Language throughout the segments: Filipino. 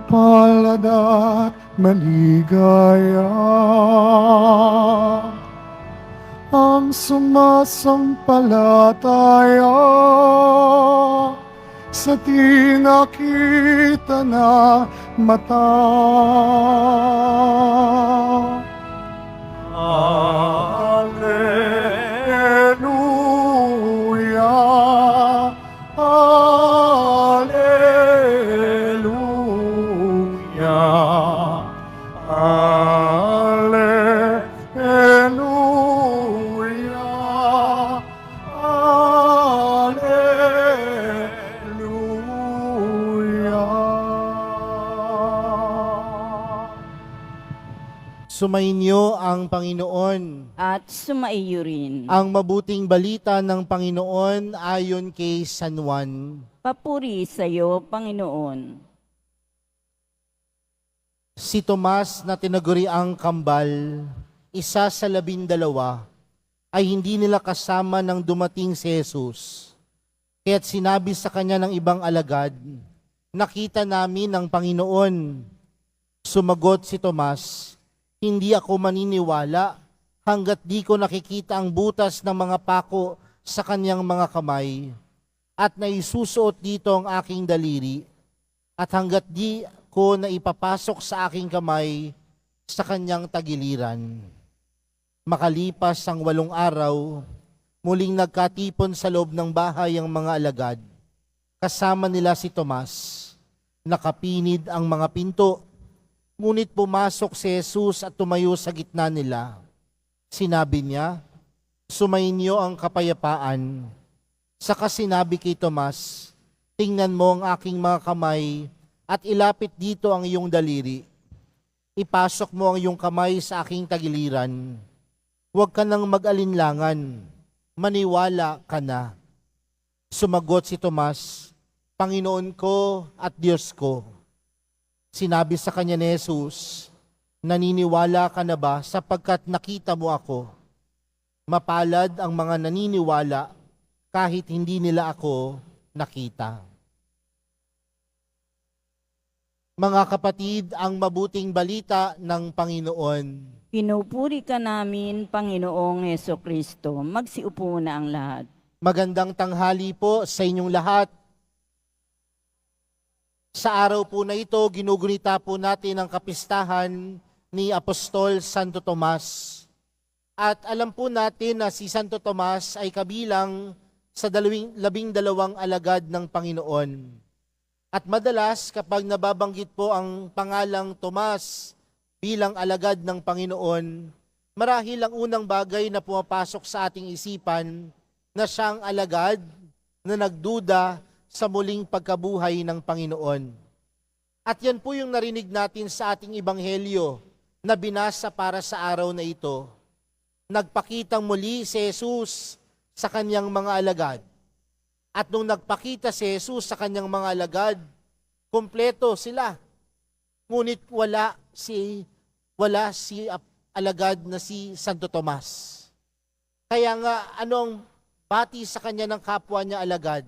palad at maligaya ang sumasampalataya sa di nakita na mata. Alleluia, Alleluia, Alleluia, Alleluia. Sumainyo ang Panginoon. At sumaiyo rin. Ang mabuting balita ng Panginoon ayon kay San Juan. Papuri sa iyo, Panginoon. Si Tomas na tinaguriang kambal, isa sa 12, ay hindi nila kasama nang dumating si Jesus. Kaya't sinabi sa kanya ng ibang alagad, "Nakita namin ang Panginoon." Sumagot si Tomas, "Hindi ako maniniwala hanggat di ko nakikita ang butas ng mga pako sa kanyang mga kamay at naisusuot dito ang aking daliri at hanggat di ko na ipapasok sa aking kamay sa kanyang tagiliran." Makalipas ang 8 araw, muling nagkatipon sa loob ng bahay ang mga alagad. Kasama nila si Tomas. Nakapinid ang mga pinto, ngunit pumasok si Jesus at tumayo sa gitna nila. Sinabi niya, "Sumainyo ang kapayapaan." Saka sinabi kay Tomas, "Tingnan mo ang aking mga kamay at ilapit dito ang iyong daliri. Ipasok mo ang iyong kamay sa aking tagiliran. Huwag ka nang mag-alinlangan, maniwala ka na." Sumagot si Tomas, "Panginoon ko at Diyos ko." Sinabi sa kanya ni Jesus, "Naniniwala ka na ba sapagkat nakita mo ako? Mapalad ang mga naniniwala kahit hindi nila ako nakita." Mga kapatid, ang mabuting balita ng Panginoon. Pinupuri ka namin, Panginoong Hesukristo. Magsiupo na ang lahat. Magandang tanghali po sa inyong lahat. Sa araw po na ito, ginugunita po natin ang kapistahan ni Apostol Santo Tomas. At alam po natin na si Santo Tomas ay kabilang sa 12 alagad ng Panginoon. At madalas kapag nababanggit po ang pangalang Tomas bilang alagad ng Panginoon, marahil ang unang bagay na pumapasok sa ating isipan na siyang alagad na nagduda sa muling pagkabuhay ng Panginoon. At yan po yung narinig natin sa ating ebanghelyo na binasa para sa araw na ito. Nagpakitang muli si Jesus sa kanyang mga alagad. At nung nagpakita si Jesus sa kanyang mga alagad, kumpleto sila. Ngunit wala si alagad na si Santo Tomas. Kaya nga, anong bati sa kanya ng kapwa niya alagad?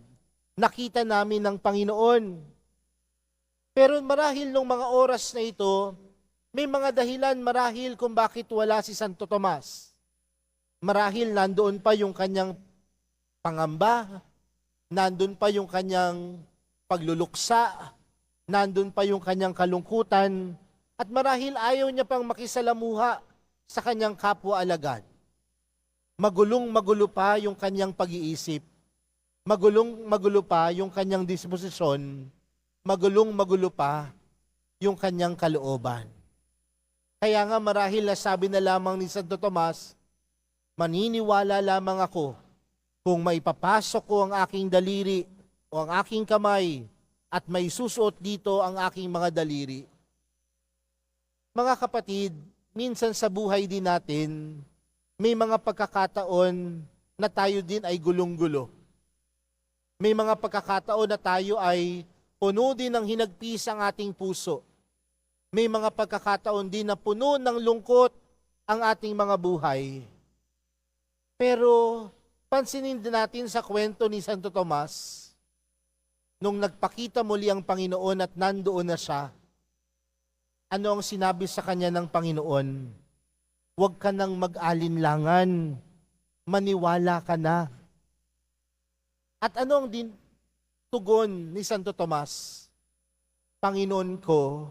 Nakita namin ng Panginoon. Pero marahil nung mga oras na ito, may mga dahilan marahil kung bakit wala si Santo Tomas. Marahil nandoon pa yung kanyang pangamba, nandun pa yung kanyang pagluluksa, nandun pa yung kanyang kalungkutan, at marahil ayaw niya pang makisalamuha sa kanyang kapwa alagad. Magulong-magulo pa yung kanyang pag-iisip. Magulong-magulo pa yung kanyang disposisyon. Magulong-magulo pa yung kanyang kalooban. Kaya nga marahil nasabi na lamang ni Santo Tomas, "Maniniwala lamang ako kung maipapasok ko ang aking daliri o ang aking kamay at may susuot dito ang aking mga daliri." Mga kapatid, minsan sa buhay din natin, may mga pagkakataon na tayo din ay gulong-gulo. May mga pagkakataon na tayo ay puno din ng hinagpis ang ating puso. May mga pagkakataon din na puno ng lungkot ang ating mga buhay. Pero pansinin din natin sa kwento ni Santo Tomas, nung nagpakita muli ang Panginoon at nandoon na siya, Ano ang sinabi sa kanya ng Panginoon? Huwag ka nang mag-alinlangan, maniwala ka na. At ano ang tugon ni Santo Tomas? Panginoon ko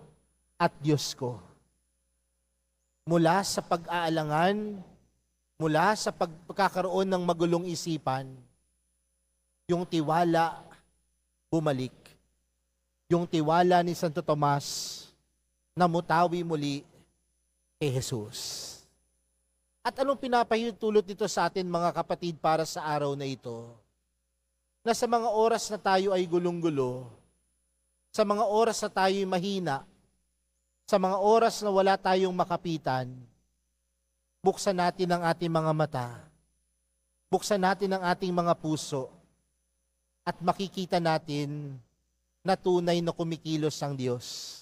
at Diyos ko. Mula sa pag-aalangan, mula sa pagkakaroon ng magulong isipan, yung tiwala bumalik. Yung tiwala ni Santo Tomas namutawi muli kay Jesus. At anong pinapahintulot nito sa atin mga kapatid para sa araw na ito? Na sa mga oras na tayo ay gulong-gulo, sa mga oras na tayo ay mahina, sa mga oras na wala tayong makapitan, buksan natin ang ating mga mata, buksan natin ang ating mga puso, at makikita natin na tunay na kumikilos ang Diyos.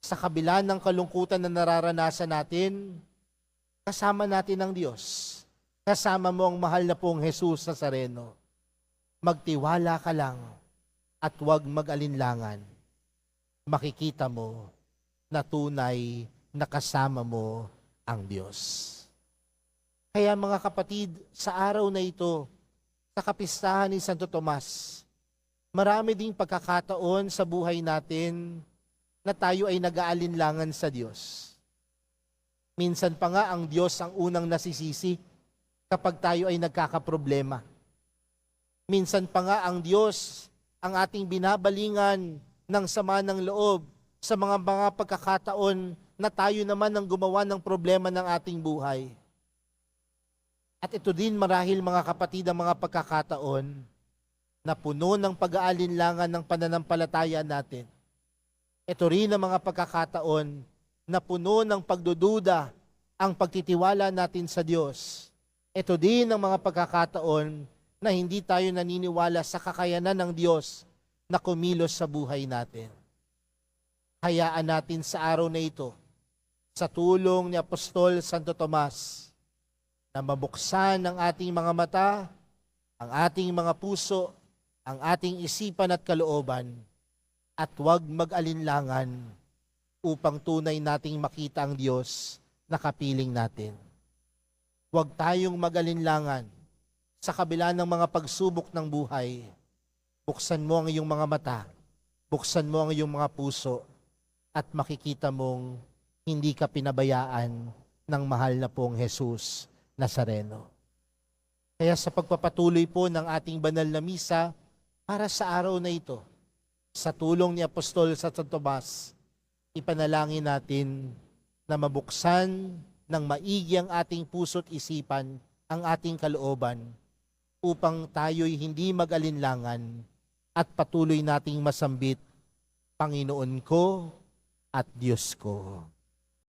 Sa kabila ng kalungkutan na nararanasan natin, kasama natin ang Diyos. Kasama mo ang mahal na pong Jesus Nazareno. Magtiwala ka lang at huwag mag-alinlangan. Makikita mo na tunay na kasama mo ang Diyos. Kaya mga kapatid, sa araw na ito, sa kapistahan ni Santo Tomas, marami ding pagkakataon sa buhay natin na tayo ay nag-aalinlangan sa Diyos. Minsan pa nga ang Diyos ang unang nasisisi kapag tayo ay nagkakaproblema. Minsan pa nga ang Diyos ang ating binabalingan ng sama ng loob sa mga pagkakataon na tayo naman ang gumawa ng problema ng ating buhay. At ito din marahil mga kapatid ang mga pagkakataon na puno ng pag-aalinlangan ng pananampalataya natin. Ito rin ang mga pagkakataon na puno ng pagdududa ang pagtitiwala natin sa Diyos. Ito din ang mga pagkakataon na hindi tayo naniniwala sa kakayanan ng Diyos na kumilos sa buhay natin. Hayaan natin sa araw na ito, sa tulong ni Apostol Santo Tomas, na mabuksan ang ating mga mata, ang ating mga puso, ang ating isipan at kalooban, at huwag mag-alinlangan upang tunay nating makita ang Diyos na kapiling natin. Huwag tayong mag-alinlangan sa kabila ng mga pagsubok ng buhay. Buksan mo ang iyong mga mata, buksan mo ang iyong mga puso, at makikita mong hindi ka pinabayaan ng mahal na pong Jesus Nazareno. Kaya sa pagpapatuloy po ng ating banal na misa, para sa araw na ito, sa tulong ni Apostol Santo Tomas, ipanalangin natin na mabuksan ng maigi ang ating puso't isipan, ang ating kalooban, upang tayo'y hindi mag-alinlangan at patuloy nating masambit, Panginoon ko at Diyos ko.